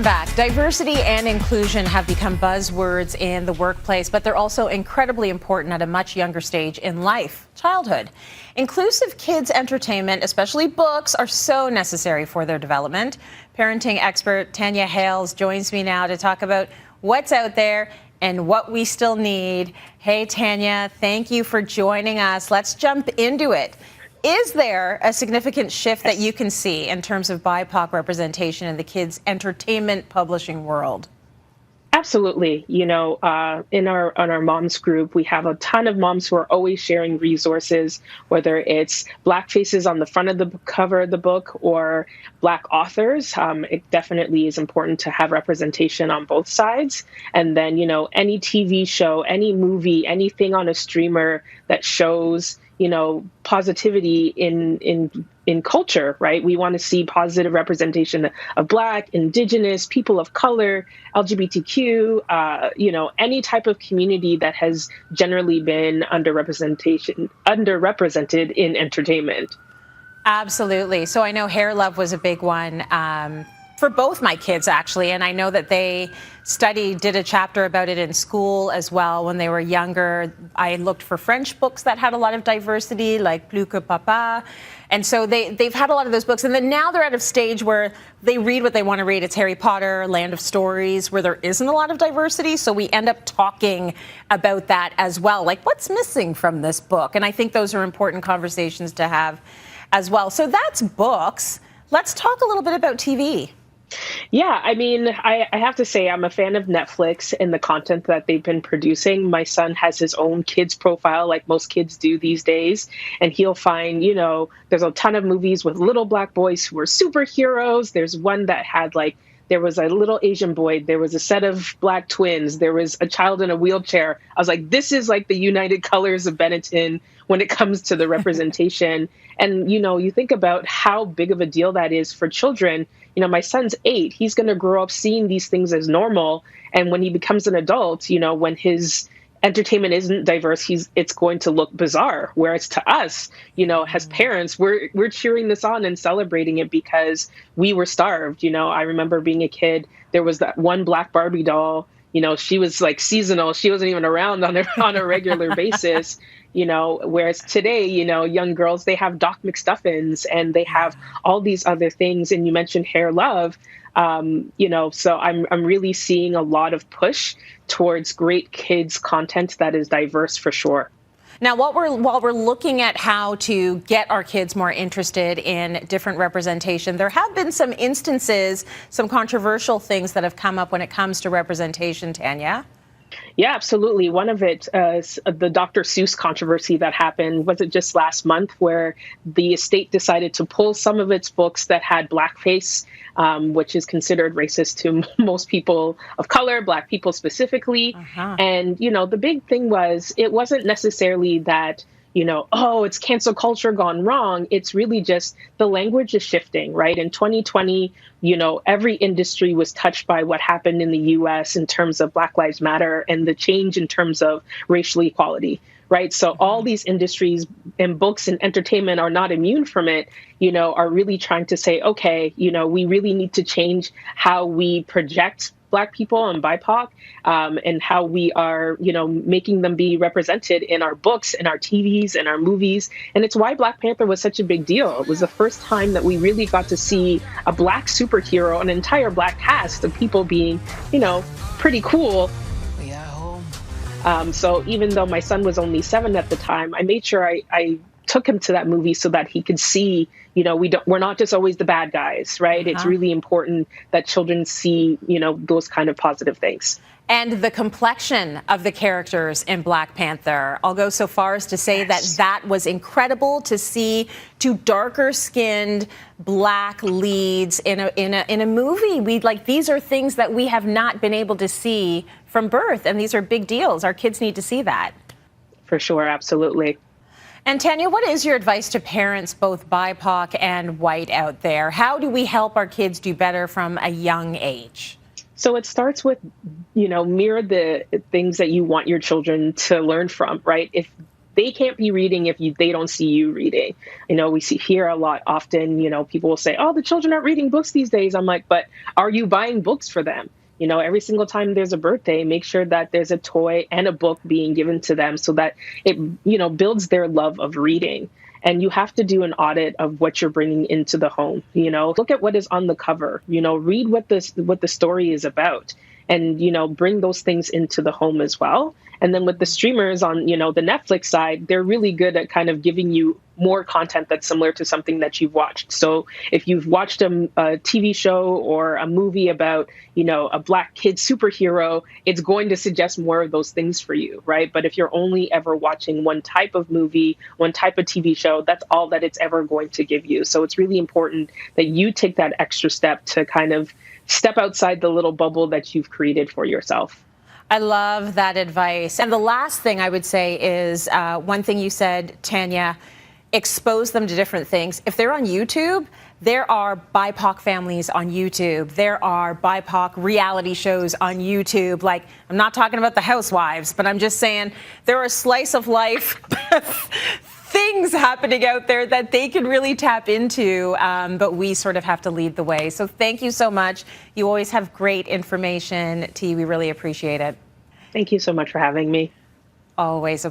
Welcome back. Diversity and inclusion have become buzzwords in the workplace, but they're also incredibly important at a much younger stage in life, childhood. Inclusive kids' entertainment, especially books, are so necessary for their development. Parenting expert Tanya Hales joins me now to talk about what's out there and what we still need. Hey, Tanya, thank you for joining us. Let's jump into it. Is there a significant shift that you can see in terms of BIPOC representation in the kids' entertainment publishing world? Absolutely. In our moms group, we have a ton of moms who are always sharing resources, whether it's Black faces on the front of the cover of the book or Black authors. It definitely is important to have representation on both sides. And then, any TV show, any movie, anything on a streamer that shows positivity in culture, right? We want to see positive representation of Black, Indigenous, people of color, LGBTQ, any type of community that has generally been underrepresented in entertainment. Absolutely. So I know Hair Love was a big one for both my kids, actually. And I know that they did a chapter about it in school as well when they were younger. I looked for French books that had a lot of diversity, like Plus que Papa. And so they've had a lot of those books. And then now they're at a stage where they read what they want to read. It's Harry Potter, Land of Stories, where there isn't a lot of diversity. So we end up talking about that as well. Like, what's missing from this book? And I think those are important conversations to have as well. So that's books. Let's talk a little bit about TV. Yeah, I have to say I'm a fan of Netflix and the content that they've been producing. My son has his own kids profile, like most kids do these days. And he'll find, there's a ton of movies with little Black boys who are superheroes. There's one that had there was a little Asian boy. There was a set of Black twins. There was a child in a wheelchair. I was like, this is like the United Colors of Benetton when it comes to the representation. And, you think about how big of a deal that is for children. My son's 8. He's going to grow up seeing these things as normal. And when he becomes an adult, when his entertainment isn't diverse, it's going to look bizarre. Whereas to us, as parents, we're cheering this on and celebrating it because we were starved. I remember being a kid, there was that one Black Barbie doll. She was like seasonal. She wasn't even around on a regular basis. Whereas today, young girls, they have Doc McStuffins and they have all these other things. And you mentioned Hair Love, so I'm really seeing a lot of push towards great kids content that is diverse for sure. Now, while we're looking at how to get our kids more interested in different representation, there have been some instances, some controversial things that have come up when it comes to representation, Tanya. Yeah, absolutely. One of it is the Dr. Seuss controversy that happened. Was it just last month where the estate decided to pull some of its books that had blackface, which is considered racist to most people of color, Black people specifically. And, the big thing was it wasn't necessarily that, it's cancel culture gone wrong. It's really just the language is shifting, right? In 2020, every industry was touched by what happened in the U.S. in terms of Black Lives Matter and the change in terms of racial equality, right? So all these industries and books and entertainment are not immune from it, are really trying to say, okay, we really need to change how we project Black people and BIPOC, and how we are, making them be represented in our books and our TVs and our movies. And it's why Black Panther was such a big deal. It was the first time that we really got to see a Black superhero, an entire Black cast of people being, pretty cool. So even though my son was only 7 at the time, I made sure I took him to that movie so that he could see, we're not just always the bad guys, right? It's really important that children see, those kind of positive things. And the complexion of the characters in Black Panther, I'll go so far as to say that was incredible to see 2 darker-skinned Black leads in a movie. These are things that we have not been able to see from birth, and these are big deals. Our kids need to see that. For sure, absolutely. And Tanya, what is your advice to parents, both BIPOC and white out there? How do we help our kids do better from a young age? So it starts with, mirror the things that you want your children to learn from, right? If they can't be reading if they don't see you reading. We see here a lot often, people will say, oh, the children aren't reading books these days. I'm like, but are you buying books for them? Every single time there's a birthday, make sure that there's a toy and a book being given to them so that it, builds their love of reading. And you have to do an audit of what you're bringing into the home. Look at what is on the cover. Read what the story is about, and bring those things into the home as well. And then with the streamers on the Netflix side, they're really good at kind of giving you more content that's similar to something that you've watched. So if you've watched a TV show or a movie about a Black kid superhero, it's going to suggest more of those things for you, right? But if you're only ever watching one type of movie, one type of TV show, that's all that it's ever going to give you. So it's really important that you take that extra step to kind of step outside the little bubble that you've created for yourself. I love that advice. And the last thing I would say is one thing you said, Tanya, expose them to different things. If they're on YouTube, there are BIPOC families on YouTube. There are BIPOC reality shows on YouTube. Like, I'm not talking about the housewives, but I'm just saying there are slice of life things happening out there that they can really tap into, but we sort of have to lead the way. So thank you so much. You always have great information, T. We really appreciate it. Thank you so much for having me. Always a